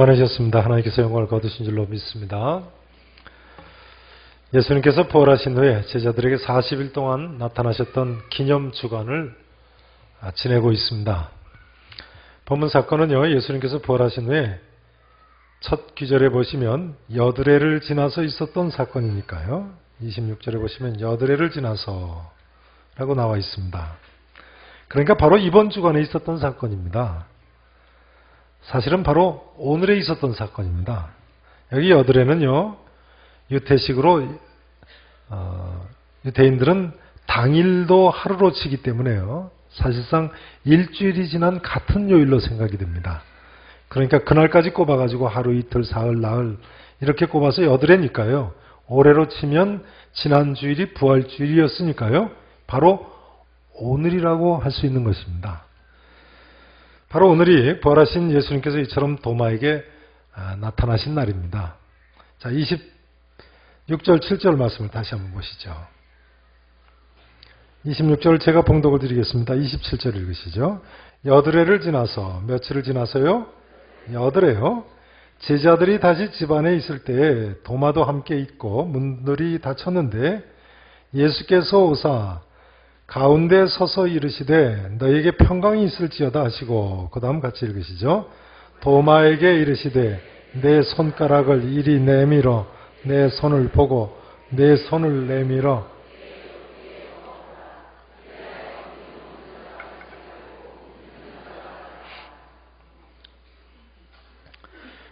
평안하셨습니다. 하나님께서 영광을 거두신 줄로 믿습니다. 예수님께서 부활하신 후에 제자들에게 40일 동안 나타나셨던 기념주간을 지내고 있습니다. 본문 사건은요, 예수님께서 부활하신 후에 첫 구절에 보시면 여드레를 지나서 있었던 사건이니까요. 26절에 보시면 여드레를 지나서 라고 나와 있습니다. 그러니까 바로 이번 주간에 있었던 사건입니다. 사실은 바로 오늘에 있었던 사건입니다. 여기 여드레는요, 유태식으로 유대인들은 당일도 하루로 치기 때문에요, 사실상 일주일이 지난 같은 요일로 생각이 됩니다. 그러니까 그날까지 꼽아가지고 하루, 이틀, 사흘, 나흘 이렇게 꼽아서 여드레니까요, 올해로 치면 지난 주일이 부활주일이었으니까요, 바로 오늘이라고 할 수 있는 것입니다. 바로 오늘이 부활하신 예수님께서 이처럼 도마에게 나타나신 날입니다. 자, 26절, 7절 말씀을 다시 한번 보시죠. 26절 제가 봉독을 드리겠습니다. 27절 읽으시죠. 여드레를 지나서, 며칠을 지나서요? 여드레요. 제자들이 다시 집안에 있을 때에 도마도 함께 있고 문들이 닫혔는데 예수께서 오사 가운데 서서 이르시되 너에게 평강이 있을지어다 하시고, 그 다음 같이 읽으시죠. 도마에게 이르시되 내 손가락을 이리 내밀어 내 손을 보고 내 손을 내밀어.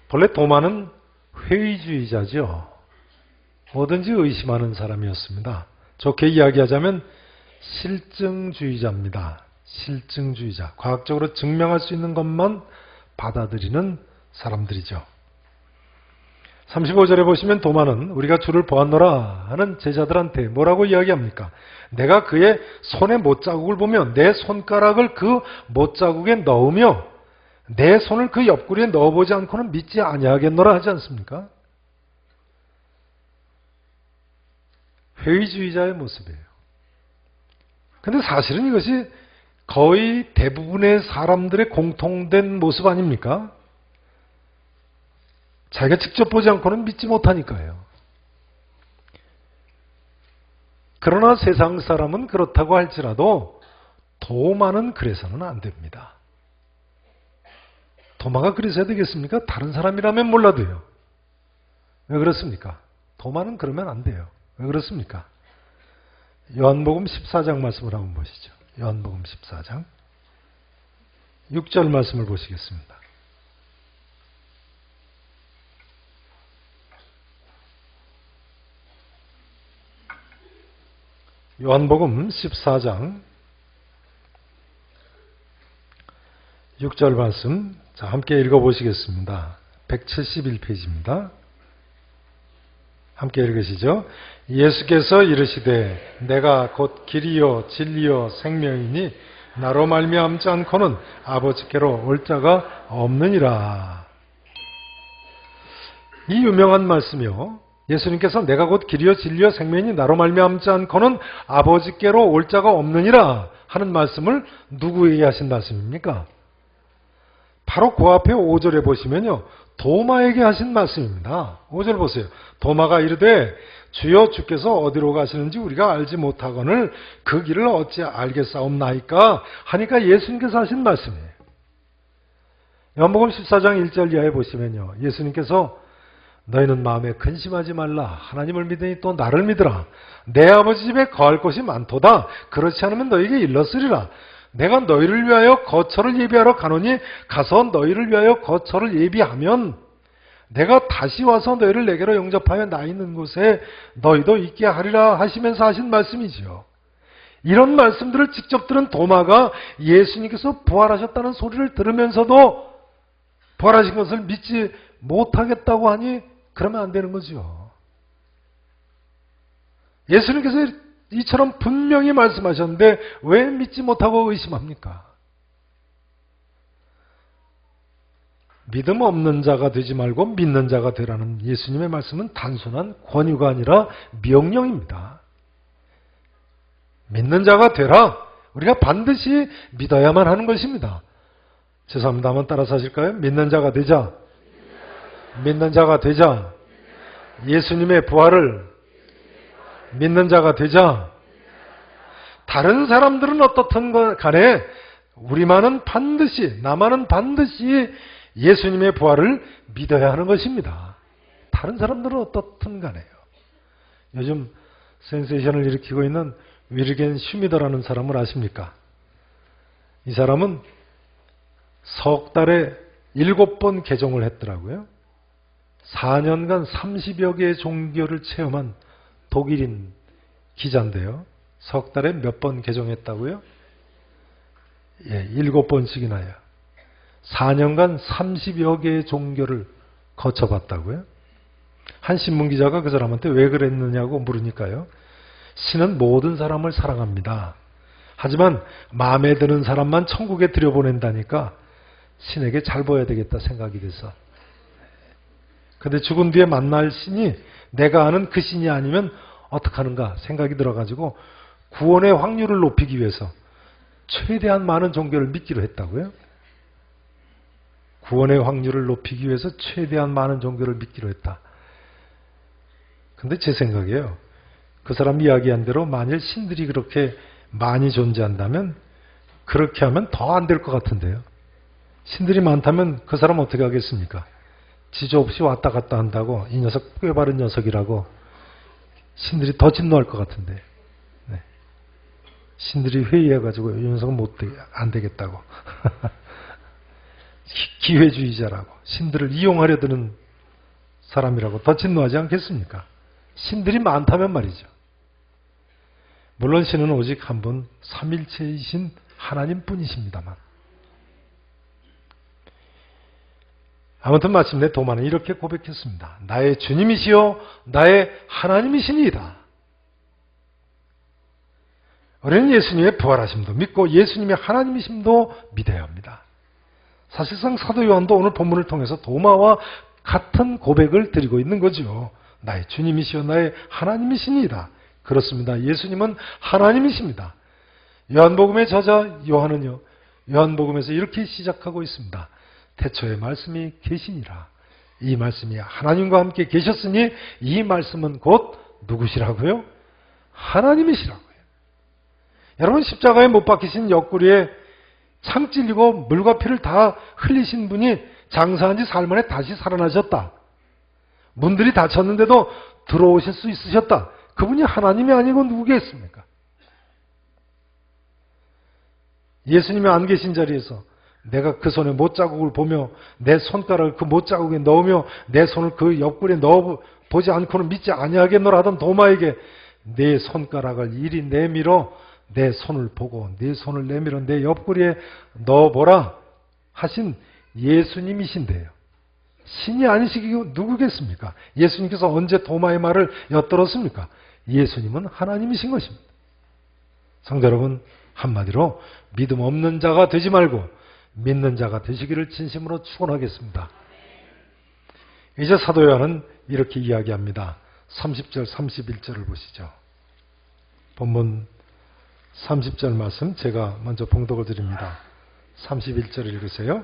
본래 도마는 회의주의자죠. 뭐든지 의심하는 사람이었습니다. 좋게 이야기하자면 실증주의자입니다. 실증주의자. 과학적으로 증명할 수 있는 것만 받아들이는 사람들이죠. 35절에 보시면 도마는 우리가 주를 보았노라 하는 제자들한테 뭐라고 이야기합니까? 내가 그의 손의 못자국을 보며 내 손가락을 그 못자국에 넣으며 내 손을 그 옆구리에 넣어보지 않고는 믿지 아니하겠노라 하지 않습니까? 회의주의자의 모습이에요. 근데 사실은 이것이 거의 대부분의 사람들의 공통된 모습 아닙니까? 자기가 직접 보지 않고는 믿지 못하니까요. 그러나 세상 사람은 그렇다고 할지라도 도마는 그래서는 안 됩니다. 도마가 그래서야 되겠습니까? 다른 사람이라면 몰라도요. 왜 그렇습니까? 도마는 그러면 안 돼요. 왜 그렇습니까? 요한복음 14장 말씀을 한번 보시죠. 요한복음 14장 6절 말씀을 보시겠습니다. 요한복음 14장 6절 말씀, 자, 함께 읽어보시겠습니다. 171페이지입니다. 함께 읽으시죠. 예수께서 이르시되 내가 곧 길이요 진리요 생명이니 나로 말미암지 않고는 아버지께로 올 자가 없느니라. 이 유명한 말씀이요, 예수님께서 내가 곧 길이요 진리요 생명이니 나로 말미암지 않고는 아버지께로 올 자가 없느니라 하는 말씀을 누구에게 하신 말씀입니까? 바로 그 앞에 5절에 보시면요, 도마에게 하신 말씀입니다. 5절 보세요. 도마가 이르되 주여 주께서 어디로 가시는지 우리가 알지 못하거늘 그 길을 어찌 알겠사옵나이까 하니까 예수님께서 하신 말씀이에요. 요한복음 14장 1절 이하에 보시면요, 예수님께서 너희는 마음에 근심하지 말라. 하나님을 믿으니 또 나를 믿으라. 내 아버지 집에 거할 곳이 많도다. 그렇지 않으면 너희에게 일렀으리라. 내가 너희를 위하여 거처를 예비하러 가노니 가서 너희를 위하여 거처를 예비하면 내가 다시 와서 너희를 내게로 영접하여 나 있는 곳에 너희도 있게 하리라 하시면서 하신 말씀이지요. 이런 말씀들을 직접 들은 도마가 예수님께서 부활하셨다는 소리를 들으면서도 부활하신 것을 믿지 못하겠다고 하니 그러면 안 되는 거죠. 예수님께서 이처럼 분명히 말씀하셨는데 왜 믿지 못하고 의심합니까? 믿음 없는 자가 되지 말고 믿는 자가 되라는 예수님의 말씀은 단순한 권유가 아니라 명령입니다. 믿는 자가 되라. 우리가 반드시 믿어야만 하는 것입니다. 죄송합니다. 한번 따라서 하실까요? 믿는 자가 되자. 믿는 자가 되자. 예수님의 부활을 믿는 자가 되자. 다른 사람들은 어떻든 간에 나만은 반드시 예수님의 부활을 믿어야 하는 것입니다. 다른 사람들은 어떻든 간에요. 요즘 센세이션을 일으키고 있는 위르겐 슈미더라는 사람을 아십니까? 이 사람은 석 달에 7번 개종을 했더라고요. 4년간 30여 개의 종교를 체험한 독일인 기자인데요. 석 달에 몇 번 개종했다고요? 7번씩이나요. 4년간 30여 개의 종교를 거쳐봤다고요? 한 신문기자가 그 사람한테 왜 그랬느냐고 물으니까요. 신은 모든 사람을 사랑합니다. 하지만 마음에 드는 사람만 천국에 들여보낸다니까 신에게 잘 보여야 되겠다 생각이 돼서. 근데 죽은 뒤에 만날 신이 내가 아는 그 신이 아니면 어떡하는가 생각이 들어가지고 구원의 확률을 높이기 위해서 최대한 많은 종교를 믿기로 했다고요? 구원의 확률을 높이기 위해서 최대한 많은 종교를 믿기로 했다. 근데 제 생각이에요. 그 사람 이야기한 대로 만일 신들이 그렇게 많이 존재한다면 그렇게 하면 더 안 될 것 같은데요. 신들이 많다면 그 사람 어떻게 하겠습니까? 지조 없이 왔다 갔다 한다고 이 녀석 꾀바른 녀석이라고 신들이 더 진노할 것 같은데. 네. 신들이 회의해가지고 이 녀석은 안 되겠다고. 기회주의자라고 신들을 이용하려 드는 사람이라고 더 진노하지 않겠습니까? 신들이 많다면 말이죠. 물론 신은 오직 한 분 삼일체이신 하나님뿐이십니다만. 아무튼 마침내 도마는 이렇게 고백했습니다. 나의 주님이시요 나의 하나님이시니이다. 우리는 예수님의 부활하심도 믿고 예수님의 하나님이심도 믿어야 합니다. 사실상 사도 요한도 오늘 본문을 통해서 도마와 같은 고백을 드리고 있는 거죠. 나의 주님이시요 나의 하나님이시니이다. 그렇습니다. 예수님은 하나님이십니다. 요한복음의 저자 요한은요. 요한복음에서 이렇게 시작하고 있습니다. 태초에 말씀이 계시니라. 이 말씀이 하나님과 함께 계셨으니 이 말씀은 곧 누구시라고요? 하나님이시라고요. 여러분 십자가에 못 박히신 옆구리에 창 찔리고 물과 피를 다 흘리신 분이 장사한 지 사흘 만에 다시 살아나셨다. 문들이 닫혔는데도 들어오실 수 있으셨다. 그분이 하나님이 아니고 누구겠습니까? 예수님이 안 계신 자리에서 내가 그 손에 못자국을 보며 내 손가락을 그 못자국에 넣으며 내 손을 그 옆구리에 넣어보지 않고는 믿지 아니하겠노라 하던 도마에게 내 손가락을 이리 내밀어 내 손을 보고 내 손을 내밀어 내 옆구리에 넣어보라 하신 예수님이신데요. 신이 아니시기고 누구겠습니까? 예수님께서 언제 도마의 말을 엿들었습니까? 예수님은 하나님이신 것입니다. 성도 여러분, 한마디로 믿음 없는 자가 되지 말고 믿는 자가 되시기를 진심으로 축원하겠습니다. 이제 사도 요한은 이렇게 이야기합니다. 30절 31절을 보시죠. 본문 30절 말씀 제가 먼저 봉독을 드립니다. 31절 읽으세요.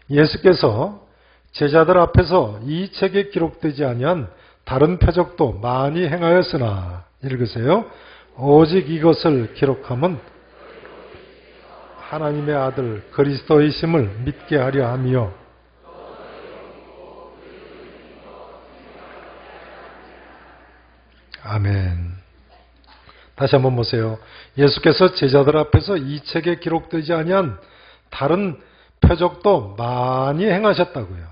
예수께서 제자들 앞에서 이 책에 기록되지 아니한 다른 표적도 많이 행하였으나 읽으세요. 오직 이것을 기록함은 하나님의 아들 그리스도이심을 믿게 하려 함이요. 아멘. 다시 한번 보세요. 예수께서 제자들 앞에서 이 책에 기록되지 아니한 다른 표적도 많이 행하셨다고요.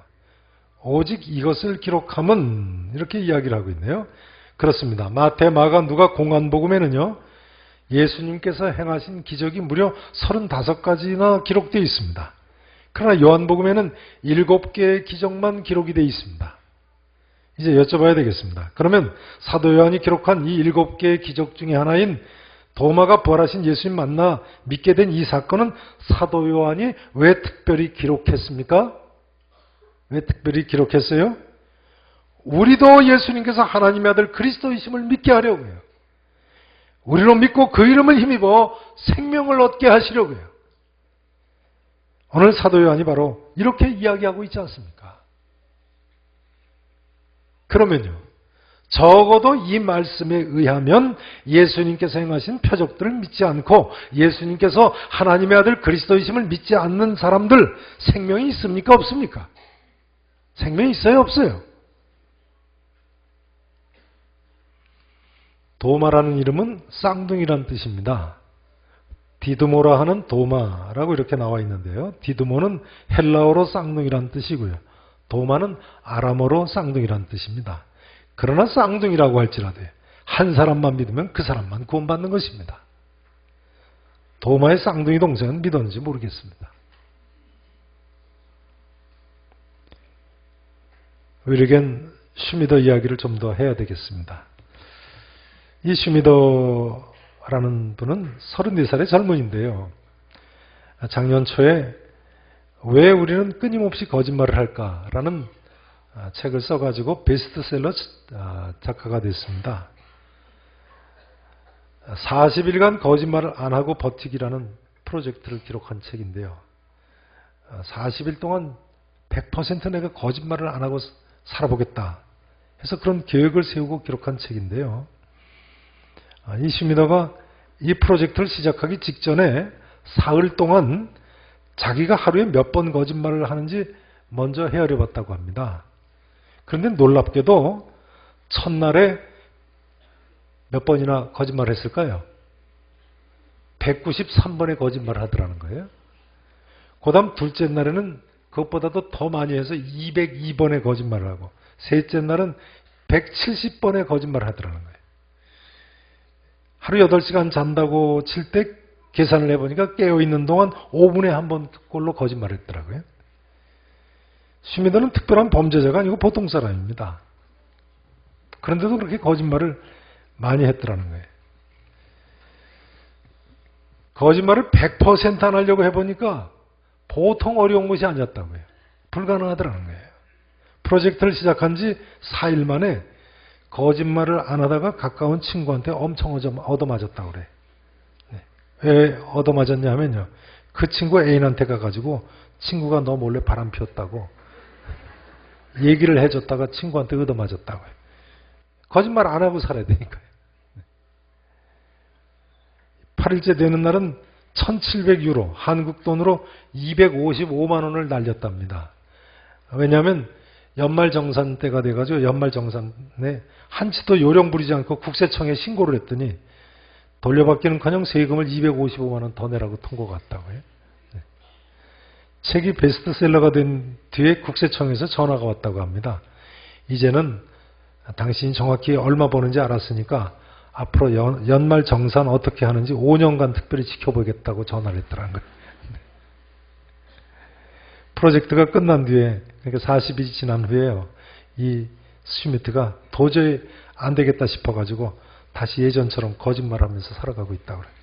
오직 이것을 기록함은 이렇게 이야기를 하고 있네요. 그렇습니다. 마태, 마가, 누가, 공안복음에는요. 예수님께서 행하신 기적이 무려 35가지나 기록되어 있습니다. 그러나 요한복음에는 7개의 기적만 기록이 되어 있습니다. 이제 여쭤봐야 되겠습니다. 그러면 사도 요한이 기록한 이 7개의 기적 중에 하나인 도마가 부활하신 예수님 만나 믿게 된 이 사건은 사도 요한이 왜 특별히 기록했습니까? 왜 특별히 기록했어요? 우리도 예수님께서 하나님의 아들 그리스도이심을 믿게 하려고요. 우리로 믿고 그 이름을 힘입어 생명을 얻게 하시려고요. 오늘 사도 요한이 바로 이렇게 이야기하고 있지 않습니까? 그러면요, 적어도 이 말씀에 의하면 예수님께서 행하신 표적들을 믿지 않고 예수님께서 하나님의 아들 그리스도이심을 믿지 않는 사람들 생명이 있습니까? 없습니까? 생명이 있어요? 없어요? 도마라는 이름은 쌍둥이란 뜻입니다. 디드모라 하는 도마라고 이렇게 나와 있는데요. 디드모는 헬라어로 쌍둥이란 뜻이고요. 도마는 아람어로 쌍둥이란 뜻입니다. 그러나 쌍둥이라고 할지라도 한 사람만 믿으면 그 사람만 구원받는 것입니다. 도마의 쌍둥이 동생은 믿었는지 모르겠습니다. 우리에겐 슈미더 이야기를 좀 더 해야 되겠습니다. 이 슈미더라는 분은 34살의 젊은인데요. 작년 초에 왜 우리는 끊임없이 거짓말을 할까라는 책을 써가지고 베스트셀러 작가가 됐습니다. 40일간 거짓말을 안 하고 버티기라는 프로젝트를 기록한 책인데요. 40일 동안 100% 내가 거짓말을 안 하고 살아보겠다 해서 그런 계획을 세우고 기록한 책인데요. 이 슈미더가 이 프로젝트를 시작하기 직전에 사흘 동안 자기가 하루에 몇 번 거짓말을 하는지 먼저 헤아려 봤다고 합니다. 그런데 놀랍게도 첫날에 몇 번이나 거짓말을 했을까요? 193번의 거짓말을 하더라는 거예요. 그 다음 둘째 날에는 그것보다도 더 많이 해서 202번의 거짓말을 하고 셋째 날은 170번의 거짓말을 하더라는 거예요. 하루 8시간 잔다고 칠 때 계산을 해보니까 깨어있는 동안 5분에 한 번꼴로 거짓말을 했더라고요. 슈미더는 특별한 범죄자가 아니고 보통 사람입니다. 그런데도 그렇게 거짓말을 많이 했더라는 거예요. 거짓말을 100% 안 하려고 해보니까 보통 어려운 것이 아니었다고요. 불가능하더라는 거예요. 프로젝트를 시작한 지 4일 만에 거짓말을 안 하다가 가까운 친구한테 엄청 얻어맞았다고 그래. 왜 얻어맞았냐 하면요. 그 친구 애인한테 가가지고 친구가 너 몰래 바람 피웠다고 얘기를 해줬다가 친구한테 얻어맞았다고 해요. 거짓말 안 하고 살아야 되니까요. 8일째 되는 날은 1700유로, 한국 돈으로 255만 원을 날렸답니다. 왜냐하면 연말정산 때가 돼가지고 연말정산에 한치도 요령 부리지 않고 국세청에 신고를 했더니 돌려받기는커녕 세금을 255만 원 더 내라고 통고가 왔다고요. 책이 베스트셀러가 된 뒤에 국세청에서 전화가 왔다고 합니다. 이제는 당신이 정확히 얼마 버는지 알았으니까 앞으로 연말 정산 어떻게 하는지 5년간 특별히 지켜보겠다고 전화를 했더라는 거예요. 프로젝트가 끝난 뒤에, 그러니까 40일이 지난 후에요. 이 슈미트가 도저히 안 되겠다 싶어가지고 다시 예전처럼 거짓말하면서 살아가고 있다고 그래요.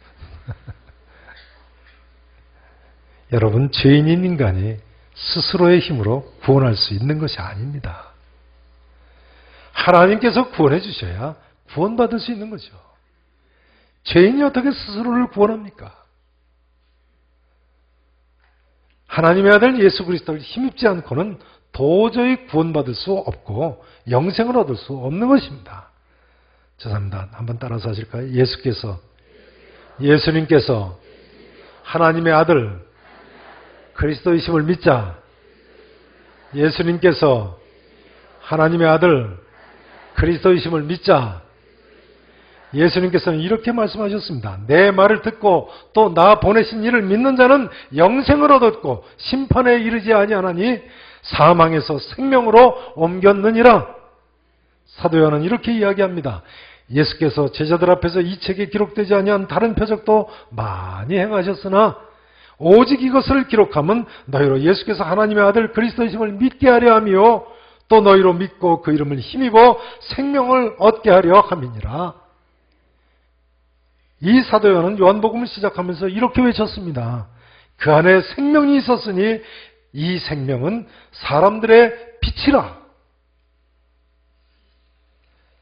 여러분, 죄인인 인간이 스스로의 힘으로 구원할 수 있는 것이 아닙니다. 하나님께서 구원해 주셔야 구원받을 수 있는 거죠. 죄인이 어떻게 스스로를 구원합니까? 하나님의 아들 예수 그리스도를 힘입지 않고는 도저히 구원받을 수 없고 영생을 얻을 수 없는 것입니다. 죄송합니다. 한번 따라서 하실까요? 예수님께서 하나님의 아들 그리스도이심을 믿자. 예수님께서 하나님의 아들 그리스도이심을 믿자. 예수님께서는 이렇게 말씀하셨습니다. 내 말을 듣고 또 나 보내신 이를 믿는 자는 영생을 얻었고 심판에 이르지 아니하나니 사망에서 생명으로 옮겼느니라. 사도 요한은 이렇게 이야기합니다. 예수께서 제자들 앞에서 이 책에 기록되지 아니한 다른 표적도 많이 행하셨으나 오직 이것을 기록하면 너희로 예수께서 하나님의 아들 그리스도이심을 믿게 하려 하며 또 너희로 믿고 그 이름을 힘입어 생명을 얻게 하려 함이니라. 이 사도 요한은 요한복음을 시작하면서 이렇게 외쳤습니다. 그 안에 생명이 있었으니 이 생명은 사람들의 빛이라.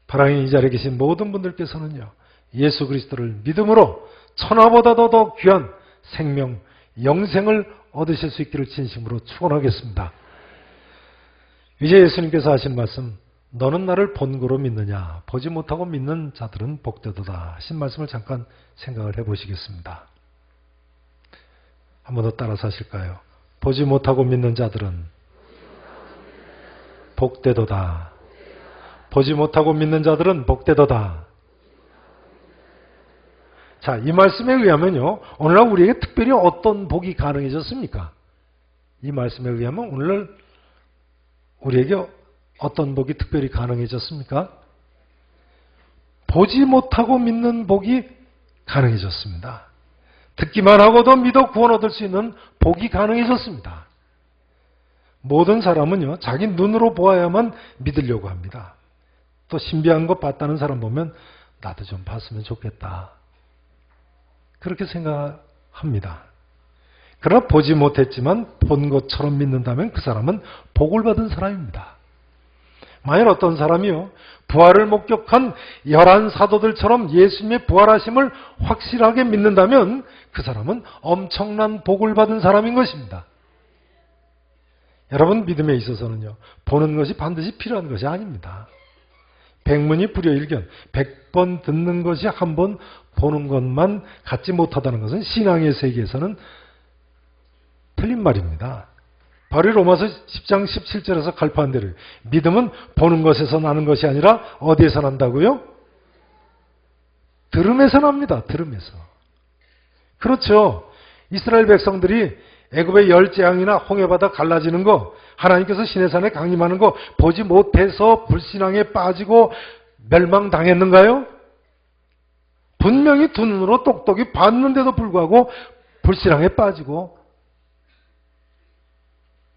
사랑하는 이 자리에 계신 모든 분들께서는요, 예수 그리스도를 믿음으로 천하보다도 더 귀한 생명, 영생을 얻으실 수 있기를 진심으로 축원하겠습니다. 이제 예수님께서 하신 말씀, 너는 나를 본고로 믿느냐? 보지 못하고 믿는 자들은 복되도다. 하신 말씀을 잠깐 생각을 해보시겠습니다. 한 번 더 따라서 하실까요? 보지 못하고 믿는 자들은 복되도다. 보지 못하고 믿는 자들은 복되도다. 자, 이 말씀에 의하면요, 오늘날 우리에게 특별히 어떤 복이 가능해졌습니까? 이 말씀에 의하면 오늘날 우리에게 어떤 복이 특별히 가능해졌습니까? 보지 못하고 믿는 복이 가능해졌습니다. 듣기만 하고도 믿어 구원 얻을 수 있는 복이 가능해졌습니다. 모든 사람은요, 자기 눈으로 보아야만 믿으려고 합니다. 또 신비한 거 봤다는 사람 보면 나도 좀 봤으면 좋겠다. 그렇게 생각합니다. 그러나 보지 못했지만 본 것처럼 믿는다면 그 사람은 복을 받은 사람입니다. 만약 어떤 사람이요, 부활을 목격한 11사도들처럼 예수님의 부활하심을 확실하게 믿는다면 그 사람은 엄청난 복을 받은 사람인 것입니다. 여러분, 믿음에 있어서는요, 보는 것이 반드시 필요한 것이 아닙니다. 백문이 불여일견, 100번 듣는 것이 한 번 보는 것만 갖지 못하다는 것은 신앙의 세계에서는 틀린 말입니다. 바로 로마서 10장 17절에서 갈파한 대로 믿음은 보는 것에서 나는 것이 아니라 어디에서 난다고요? 들음에서 납니다. 들음에서. 그렇죠. 이스라엘 백성들이 애굽의 열재앙이나 홍해바다 갈라지는 거, 하나님께서 시내산에 강림하는 거 보지 못해서 불신앙에 빠지고 멸망당했는가요? 분명히 두 눈으로 똑똑히 봤는데도 불구하고 불신앙에 빠지고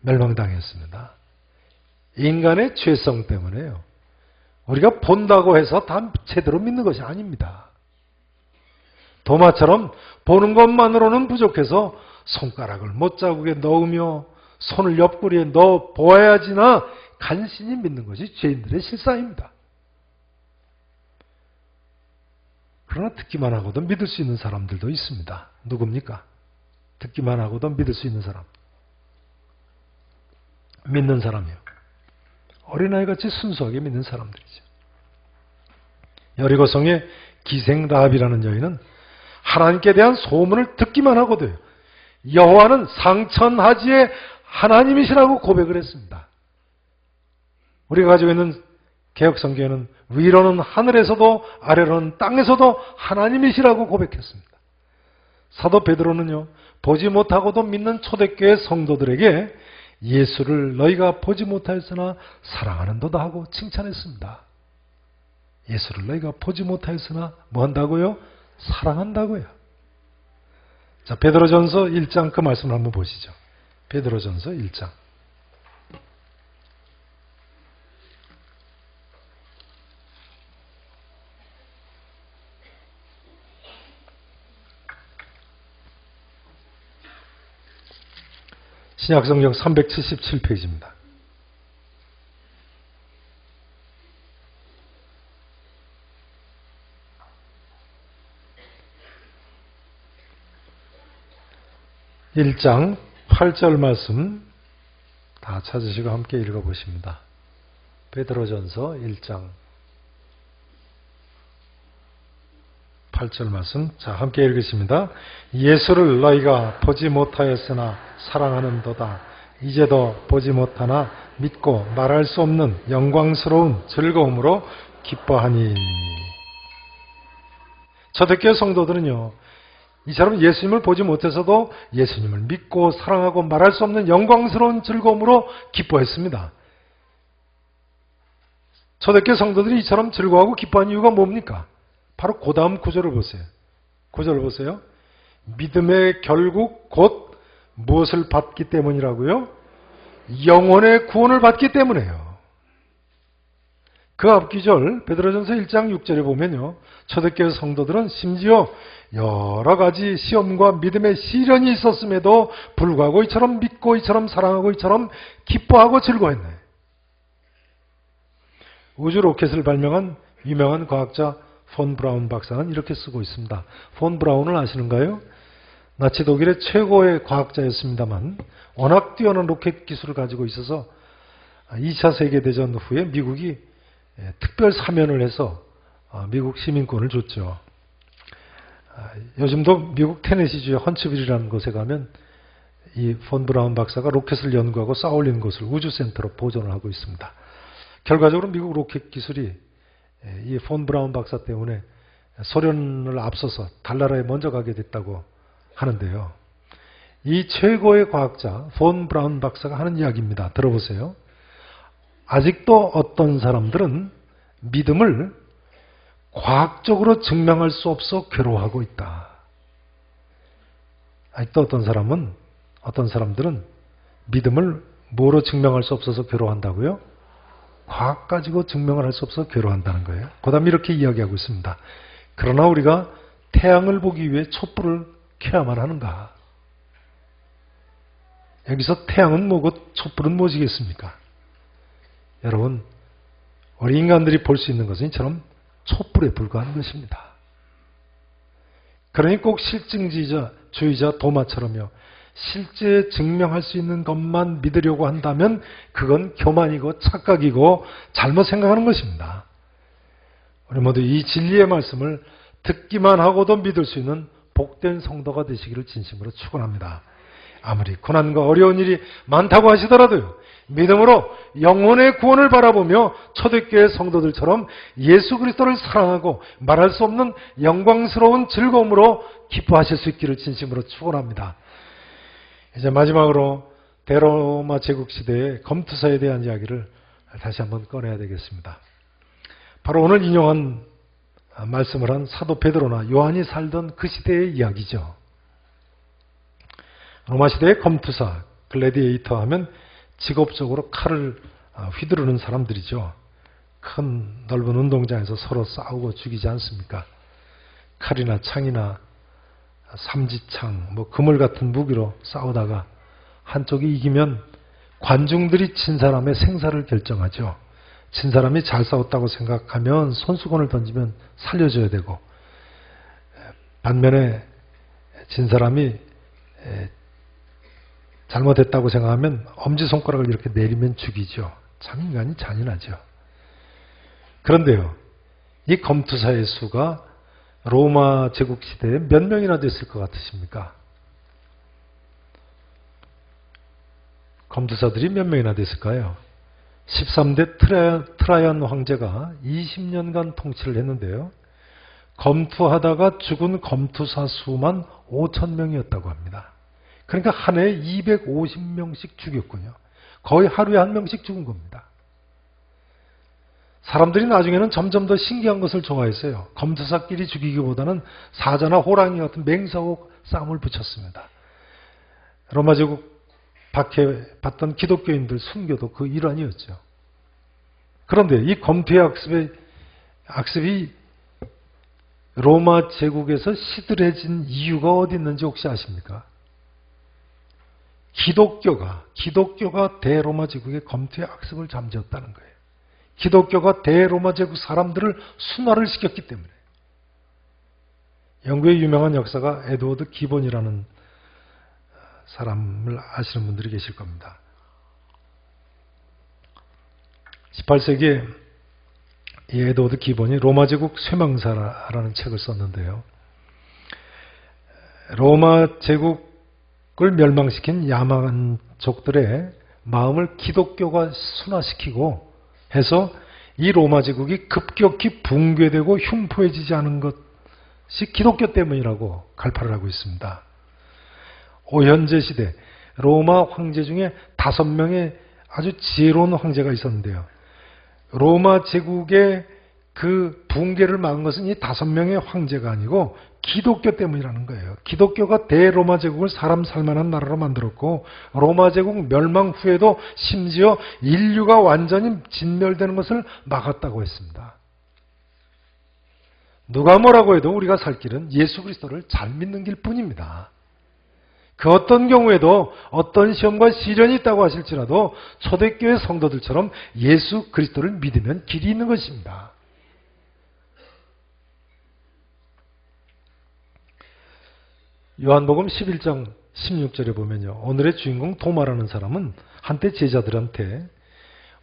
멸망당했습니다. 인간의 죄성 때문에요. 우리가 본다고 해서 다 제대로 믿는 것이 아닙니다. 도마처럼 보는 것만으로는 부족해서 손가락을 못자국에 넣으며 손을 옆구리에 넣어 보아야지나 간신히 믿는 것이 죄인들의 실상입니다. 그러나 듣기만 하고도 믿을 수 있는 사람들도 있습니다. 누굽니까? 듣기만 하고도 믿을 수 있는 사람. 믿는 사람이요. 어린아이같이 순수하게 믿는 사람들이죠. 여리고성의 기생 라합이라는 여인은 하나님께 대한 소문을 듣기만 하고도요, 여호와는 상천하지의 하나님이시라고 고백을 했습니다. 우리가 가지고 있는 개혁성경에는 위로는 하늘에서도 아래로는 땅에서도 하나님이시라고 고백했습니다. 사도 베드로는요, 보지 못하고도 믿는 초대교회 성도들에게 예수를 너희가 보지 못하였으나 사랑하는도다 하고 칭찬했습니다. 예수를 너희가 보지 못하였으나 뭐 한다고요? 사랑한다고요. 자, 베드로전서 1장 그 말씀을 한번 보시죠. 베드로전서 1장. 신약성경 377페이지입니다. (1장) 8절 말씀 다 찾으시고 함께 읽어보십니다. 베드로전서 1장 8절 말씀, 자, 함께 읽으십니다. 예수를 너희가 보지 못하였으나 사랑하는도다. 이제도 보지 못하나 믿고 말할 수 없는 영광스러운 즐거움으로 기뻐하니. 초대교회 성도들은요, 이처럼 예수님을 보지 못해서도 예수님을 믿고 사랑하고 말할 수 없는 영광스러운 즐거움으로 기뻐했습니다. 초대교회 성도들이 이처럼 즐거워하고 기뻐한 이유가 뭡니까? 바로 그 다음 구절을 보세요. 구절을 보세요. 믿음의 결국 곧 무엇을 받기 때문이라고요? 영혼의 구원을 받기 때문에요. 그 앞기절 베드로전서 1장 6절에 보면요, 초대교회 성도들은 심지어 여러 가지 시험과 믿음의 시련이 있었음에도 불구하고 이처럼 믿고 이처럼 사랑하고 이처럼 기뻐하고 즐거워했네. 우주 로켓을 발명한 유명한 과학자 폰 브라운 박사는 이렇게 쓰고 있습니다. 폰 브라운을 아시는가요? 나치 독일의 최고의 과학자였습니다만 워낙 뛰어난 로켓 기술을 가지고 있어서 2차 세계대전 후에 미국이 특별 사면을 해서 미국 시민권을 줬죠. 요즘도 미국 테네시주의 헌츠빌이라는 곳에 가면 이 폰 브라운 박사가 로켓을 연구하고 쌓아올리는 곳을 우주센터로 보존을 하고 있습니다. 결과적으로 미국 로켓 기술이 이 폰 브라운 박사 때문에 소련을 앞서서 달나라에 먼저 가게 됐다고 하는데요. 이 최고의 과학자 폰 브라운 박사가 하는 이야기입니다. 들어보세요. 아직도 어떤 사람들은 믿음을 과학적으로 증명할 수 없어 괴로워하고 있다. 아직도 어떤 사람들은 믿음을 뭐로 증명할 수 없어서 괴로워한다고요? 과학 가지고 증명을 할 수 없어서 괴로워한다는 거예요. 그 다음에 이렇게 이야기하고 있습니다. 그러나 우리가 태양을 보기 위해 촛불을 켜야만 하는가? 여기서 태양은 뭐고 촛불은 뭐지겠습니까? 여러분, 우리 인간들이 볼 수 있는 것은 이처럼 촛불에 불과한 것입니다. 그러니 꼭 실증주의자 도마처럼요. 실제 증명할 수 있는 것만 믿으려고 한다면 그건 교만이고 착각이고 잘못 생각하는 것입니다. 우리 모두 이 진리의 말씀을 듣기만 하고도 믿을 수 있는 복된 성도가 되시기를 진심으로 축원합니다. 아무리 고난과 어려운 일이 많다고 하시더라도요. 믿음으로 영혼의 구원을 바라보며 초대교회 성도들처럼 예수 그리스도를 사랑하고 말할 수 없는 영광스러운 즐거움으로 기뻐하실 수 있기를 진심으로 축원합니다. 이제 마지막으로 대로마 제국 시대의 검투사에 대한 이야기를 다시 한번 꺼내야 되겠습니다. 바로 오늘 인용한 말씀을 한 사도 베드로나 요한이 살던 그 시대의 이야기죠. 로마 시대의 검투사, 글래디에이터 하면 직업적으로 칼을 휘두르는 사람들이죠. 큰 넓은 운동장에서 서로 싸우고 죽이지 않습니까? 칼이나 창이나 삼지창, 그물 같은 무기로 싸우다가 한쪽이 이기면 관중들이 진 사람의 생사를 결정하죠. 진 사람이 잘 싸웠다고 생각하면 손수건을 던지면 살려줘야 되고, 반면에 진 사람이 잘못했다고 생각하면 엄지손가락을 이렇게 내리면 죽이죠. 참 인간이 잔인하죠. 그런데요, 이 검투사의 수가 로마 제국 시대에 몇 명이나 됐을 것 같으십니까? 검투사들이 몇 명이나 됐을까요? 13대 트라이안 황제가 20년간 통치를 했는데요. 검투하다가 죽은 검투사 수만 5,000명이었다고 합니다. 그러니까 한 해에 250명씩 죽였군요. 거의 하루에 한 명씩 죽은 겁니다. 사람들이 나중에는 점점 더 신기한 것을 좋아했어요. 검투사끼리 죽이기보다는 사자나 호랑이 같은 맹사하고 싸움을 붙였습니다. 로마 제국 박해받던 기독교인들 순교도 그 일환이었죠. 그런데 이 검투의 악습이 로마 제국에서 시들해진 이유가 어디 있는지 혹시 아십니까? 기독교가 대로마 제국의 검투의 악습을 잠재웠다는 거예요. 기독교가 대로마 제국 사람들을 순화를 시켰기 때문에. 영국의 유명한 역사가 에드워드 기본이라는 사람을 아시는 분들이 계실 겁니다. 18세기에 이 에드워드 기본이 로마 제국 쇠망사라는 책을 썼는데요. 로마 제국을 멸망시킨 야만족들의 마음을 기독교가 순화시키고 해서 이 로마 제국이 급격히 붕괴되고 흉포해지지 않은 것이 기독교 때문이라고 갈파를 하고 있습니다. 오현제 시대 로마 황제 중에 5명의 아주 지혜로운 황제가 있었는데요. 로마 제국의 그 붕괴를 막은 것은 이 5명의 황제가 아니고 기독교 때문이라는 거예요. 기독교가 대로마 제국을 사람 살만한 나라로 만들었고 로마 제국 멸망 후에도 심지어 인류가 완전히 진멸되는 것을 막았다고 했습니다. 누가 뭐라고 해도 우리가 살 길은 예수 그리스도를 잘 믿는 길뿐입니다. 그 어떤 경우에도 어떤 시험과 시련이 있다고 하실지라도 초대교회 성도들처럼 예수 그리스도를 믿으면 길이 있는 것입니다. 요한복음 11장 16절에 보면요. 오늘의 주인공 도마라는 사람은 한때 제자들한테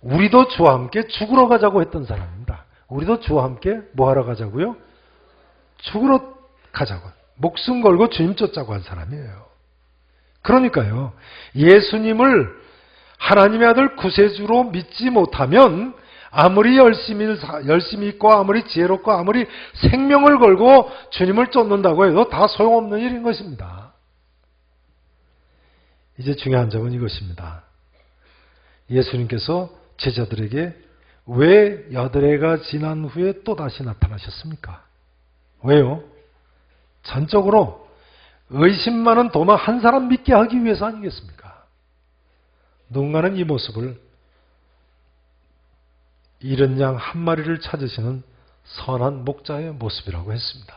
우리도 주와 함께 죽으러 가자고 했던 사람입니다. 우리도 주와 함께 뭐 하러 가자고요? 죽으러 가자고. 목숨 걸고 주님 쫓자고 한 사람이에요. 그러니까요. 예수님을 하나님의 아들 구세주로 믿지 못하면 아무리 열심히 있고 아무리 지혜롭고 아무리 생명을 걸고 주님을 쫓는다고 해도 다 소용없는 일인 것입니다. 이제 중요한 점은 이것입니다. 예수님께서 제자들에게 왜 8해가 지난 후에 또다시 나타나셨습니까? 왜요? 전적으로 의심 많은 도마 한 사람 믿게 하기 위해서 아니겠습니까? 누군가는 이 모습을 잃은 양 한 마리를 찾으시는 선한 목자의 모습이라고 했습니다.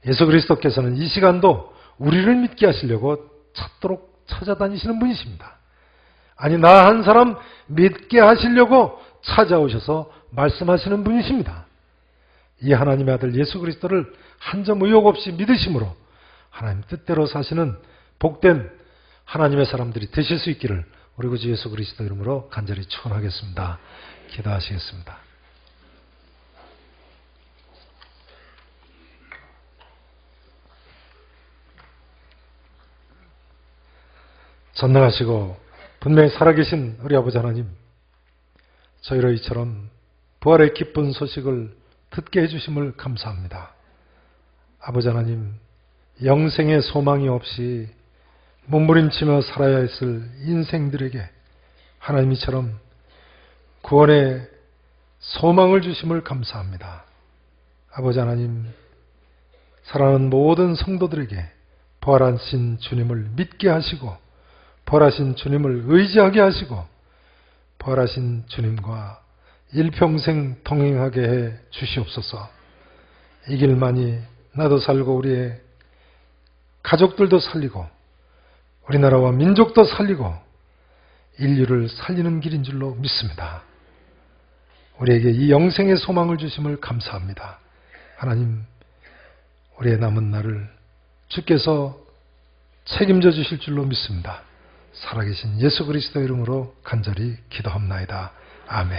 예수 그리스도께서는 이 시간도 우리를 믿게 하시려고 찾도록 찾아다니시는 분이십니다. 아니, 나 한 사람 믿게 하시려고 찾아오셔서 말씀하시는 분이십니다. 이 하나님의 아들 예수 그리스도를 한 점 의혹 없이 믿으심으로 하나님 뜻대로 사시는 복된 하나님의 사람들이 되실 수 있기를 우리 구주 예수 그리스도 이름으로 간절히 축원하겠습니다. 기도하시겠습니다. 전능하시고 분명히 살아계신 우리 아버지 하나님, 저희로 이처럼 부활의 기쁜 소식을 듣게 해주심을 감사합니다. 아버지 하나님, 영생의 소망이 없이 몸부림치며 살아야 했을 인생들에게 하나님 이처럼 구원의 소망을 주심을 감사합니다. 아버지 하나님, 사랑하는 모든 성도들에게 부활하신 주님을 믿게 하시고 부활하신 주님을 의지하게 하시고 부활하신 주님과 일평생 동행하게 해 주시옵소서. 이 길만이 나도 살고 우리의 가족들도 살리고 우리나라와 민족도 살리고 인류를 살리는 길인 줄로 믿습니다. 우리에게 이 영생의 소망을 주심을 감사합니다. 하나님, 우리의 남은 날을 주께서 책임져 주실 줄로 믿습니다. 살아계신 예수 그리스도 이름으로 간절히 기도합나이다. 아멘.